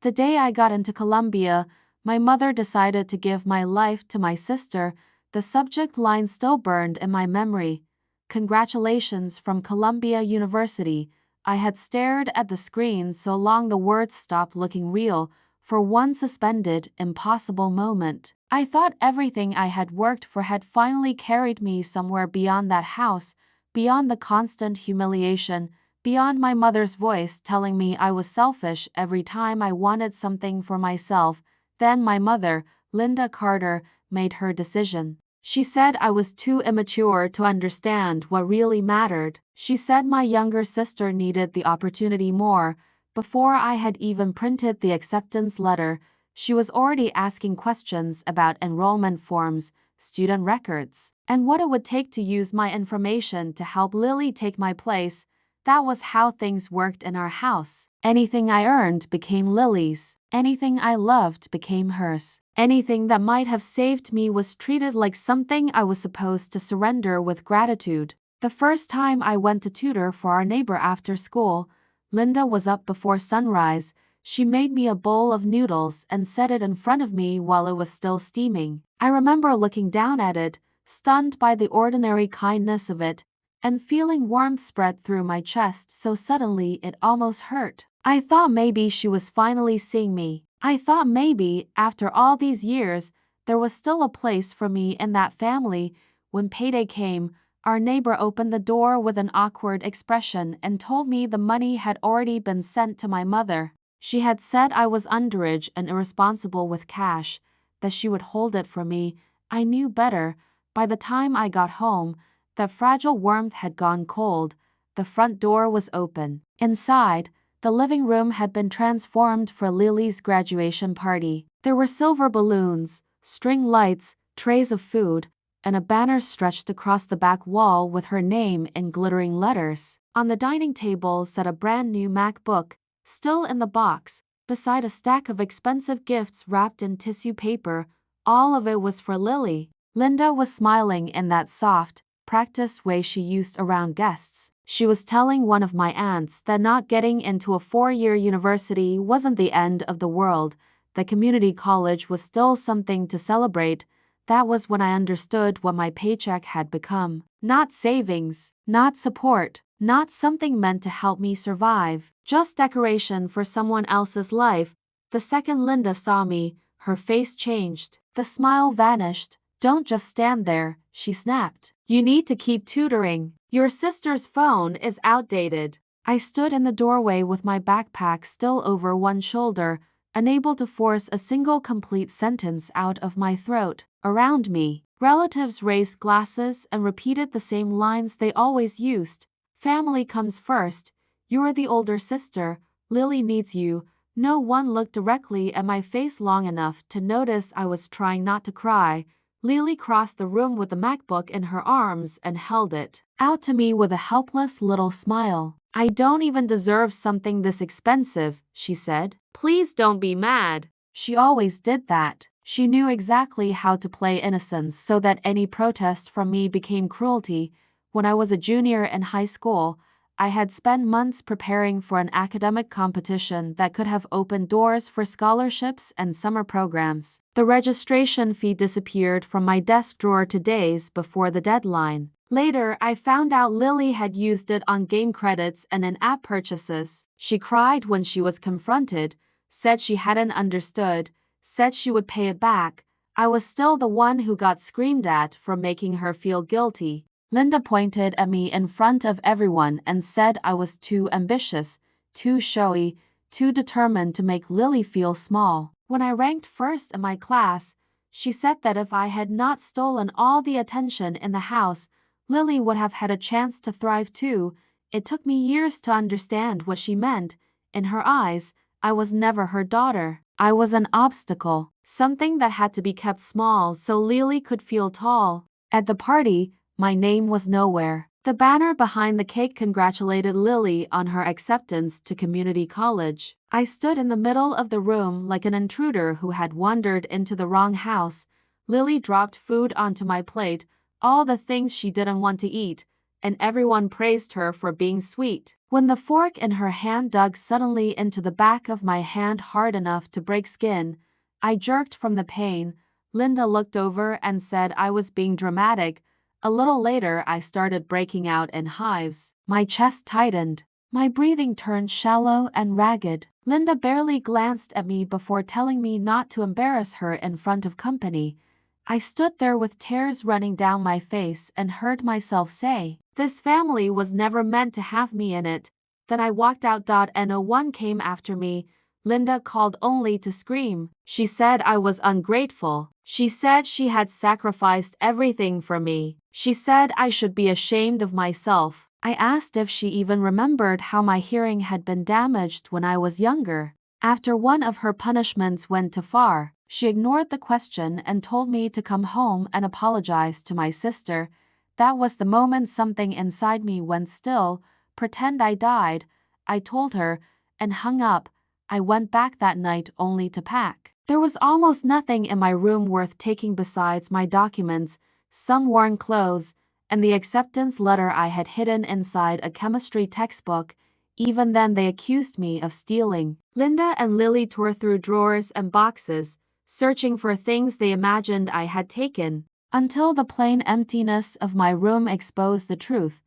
The day I got into Columbia, my mother decided to give my life to my sister. The subject line still burned in my memory. Congratulations from Columbia University. I had stared at the screen so long the words stopped looking real. For one suspended, impossible moment, I thought everything I had worked for had finally carried me somewhere beyond that house, beyond the constant humiliation, beyond my mother's voice telling me I was selfish every time I wanted something for myself. Then my mother, Linda Carter, made her decision. She said I was too immature to understand what really mattered. She said my younger sister needed the opportunity more. Before I had even printed the acceptance letter, she was already asking questions about enrollment forms, student records, and what it would take to use my information to help Lily take my place. That was how things worked in our house. Anything I earned became Lily's. Anything I loved became hers. Anything that might have saved me was treated like something I was supposed to surrender with gratitude. The first time I went to tutor for our neighbor after school, Linda was up before sunrise. She made me a bowl of noodles and set it in front of me while it was still steaming. I remember looking down at it, stunned by the ordinary kindness of it, and feeling warmth spread through my chest so suddenly it almost hurt. I thought maybe she was finally seeing me. I thought maybe, after all these years, there was still a place for me in that family. When payday came, our neighbor opened the door with an awkward expression and told me the money had already been sent to my mother. She had said I was underage and irresponsible with cash, that she would hold it for me. I knew better. By the time I got home, the fragile warmth had gone cold. The front door was open. Inside, the living room had been transformed for Lily's graduation party. There were silver balloons, string lights, trays of food, and a banner stretched across the back wall with her name in glittering letters. On the dining table sat a brand new MacBook, still in the box, beside a stack of expensive gifts wrapped in tissue paper. All of it was for Lily. Linda was smiling in that soft, practiced way she used around guests. She was telling one of my aunts that not getting into a 4-year university wasn't the end of the world. The community college was still something to celebrate. That was when I understood what my paycheck had become. Not savings, not support, not something meant to help me survive, just decoration for someone else's life. The second Linda saw me, her face changed. The smile vanished. "Don't just stand there," she snapped. "You need to keep tutoring. Your sister's phone is outdated." I stood in the doorway with my backpack still over one shoulder, unable to force a single complete sentence out of my throat. Around me, relatives raised glasses and repeated the same lines they always used. "Family comes first. You're the older sister. Lily needs you." No one looked directly at my face long enough to notice I was trying not to cry. Lily crossed the room with the MacBook in her arms and held it out to me with a helpless little smile. "I don't even deserve something this expensive," she said. "Please don't be mad." She always did that. She knew exactly how to play innocence so that any protest from me became cruelty. When I was a junior in high school, I had spent months preparing for an academic competition that could have opened doors for scholarships and summer programs. The registration fee disappeared from my desk drawer 2 days before the deadline. Later, I found out Lily had used it on game credits and in-app purchases. She cried when she was confronted, said she hadn't understood, said she would pay it back. I was still the one who got screamed at for making her feel guilty. Linda pointed at me in front of everyone and said I was too ambitious, too showy, too determined to make Lily feel small. When I ranked first in my class, she said that if I had not stolen all the attention in the house, Lily would have had a chance to thrive too. It took me years to understand what she meant. In her eyes, I was never her daughter. I was an obstacle, something that had to be kept small so Lily could feel tall. At the party, my name was nowhere. The banner behind the cake congratulated Lily on her acceptance to community college. I stood in the middle of the room like an intruder who had wandered into the wrong house. Lily dropped food onto my plate, all the things she didn't want to eat, and everyone praised her for being sweet. When the fork in her hand dug suddenly into the back of my hand hard enough to break skin, I jerked from the pain. Linda looked over and said I was being dramatic. A little later, I started breaking out in hives. My chest tightened. My breathing turned shallow and ragged. Linda barely glanced at me before telling me not to embarrass her in front of company. I stood there with tears running down my face and heard myself say, "This family was never meant to have me in it." Then I walked out. No one came after me. Linda called only to scream. She said I was ungrateful. She said she had sacrificed everything for me. She said I should be ashamed of myself. I asked if she even remembered how my hearing had been damaged when I was younger. After one of her punishments went too far, she ignored the question and told me to come home and apologize to my sister. That was the moment something inside me went still. Pretend I died, I told her, and hung up. I went back that night only to pack. There was almost nothing in my room worth taking besides my documents, some worn clothes, and the acceptance letter I had hidden inside a chemistry textbook. Even then they accused me of stealing. Linda and Lily tore through drawers and boxes, searching for things they imagined I had taken, until the plain emptiness of my room exposed the truth.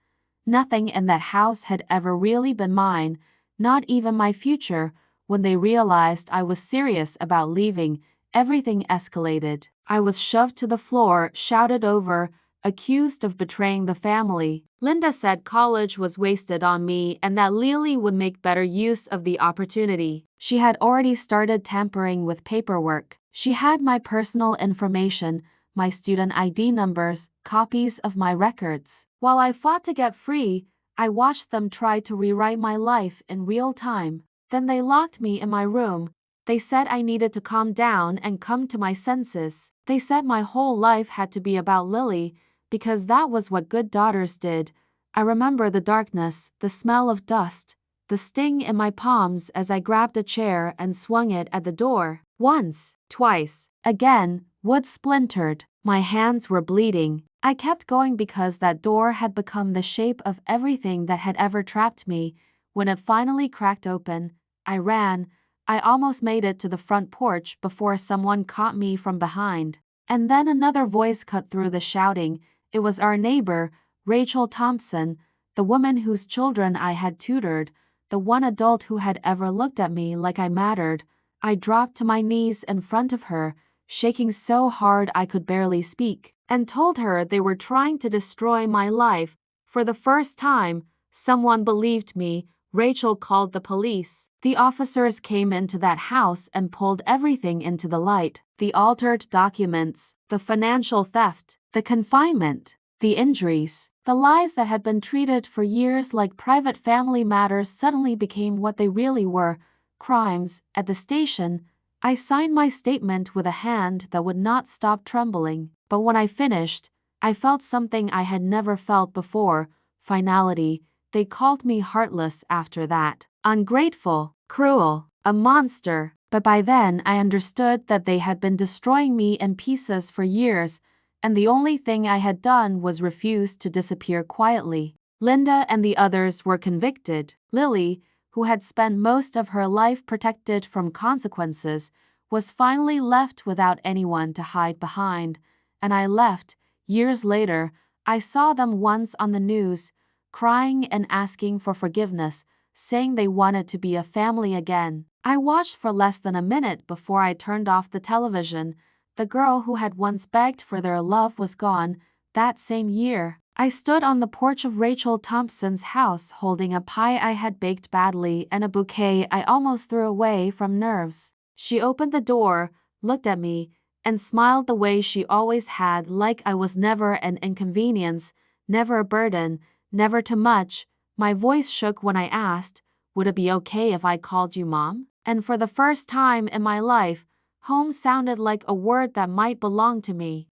Nothing in that house had ever really been mine, not even my future. When they realized I was serious about leaving, everything escalated. I was shoved to the floor, shouted over, accused of betraying the family. Linda said college was wasted on me and that Lily would make better use of the opportunity. She had already started tampering with paperwork. She had my personal information, my student ID numbers, copies of my records. While I fought to get free, I watched them try to rewrite my life in real time. Then they locked me in my room. They said I needed to calm down and come to my senses. They said my whole life had to be about Lily, because that was what good daughters did. I remember the darkness, the smell of dust, the sting in my palms as I grabbed a chair and swung it at the door. Once, twice, again, wood splintered. My hands were bleeding. I kept going because that door had become the shape of everything that had ever trapped me. When it finally cracked open, I ran. I almost made it to the front porch before someone caught me from behind. And then another voice cut through the shouting. It was our neighbor, Rachel Thompson, the woman whose children I had tutored, the one adult who had ever looked at me like I mattered. I dropped to my knees in front of her, shaking so hard I could barely speak, and told her they were trying to destroy my life. For the first time, someone believed me. Rachel called the police. The officers came into that house and pulled everything into the light. The altered documents, the financial theft, the confinement, the injuries. The lies that had been treated for years like private family matters suddenly became what they really were, crimes. At the station, I signed my statement with a hand that would not stop trembling. But when I finished, I felt something I had never felt before, finality. They called me heartless after that, ungrateful, cruel, a monster. But by then I understood that they had been destroying me in pieces for years, and the only thing I had done was refuse to disappear quietly. Linda and the others were convicted. Lily, who had spent most of her life protected from consequences, was finally left without anyone to hide behind. And I left. Years later, I saw them once on the news, crying and asking for forgiveness, saying they wanted to be a family again. I watched for less than a minute before I turned off the television. The girl who had once begged for their love was gone. That same year, I stood on the porch of Rachel Thompson's house holding a pie I had baked badly and a bouquet I almost threw away from nerves. She opened the door, looked at me, and smiled the way she always had, like I was never an inconvenience, never a burden, never too much. My voice shook when I asked, "Would it be okay if I called you Mom?" And for the first time in my life, home sounded like a word that might belong to me.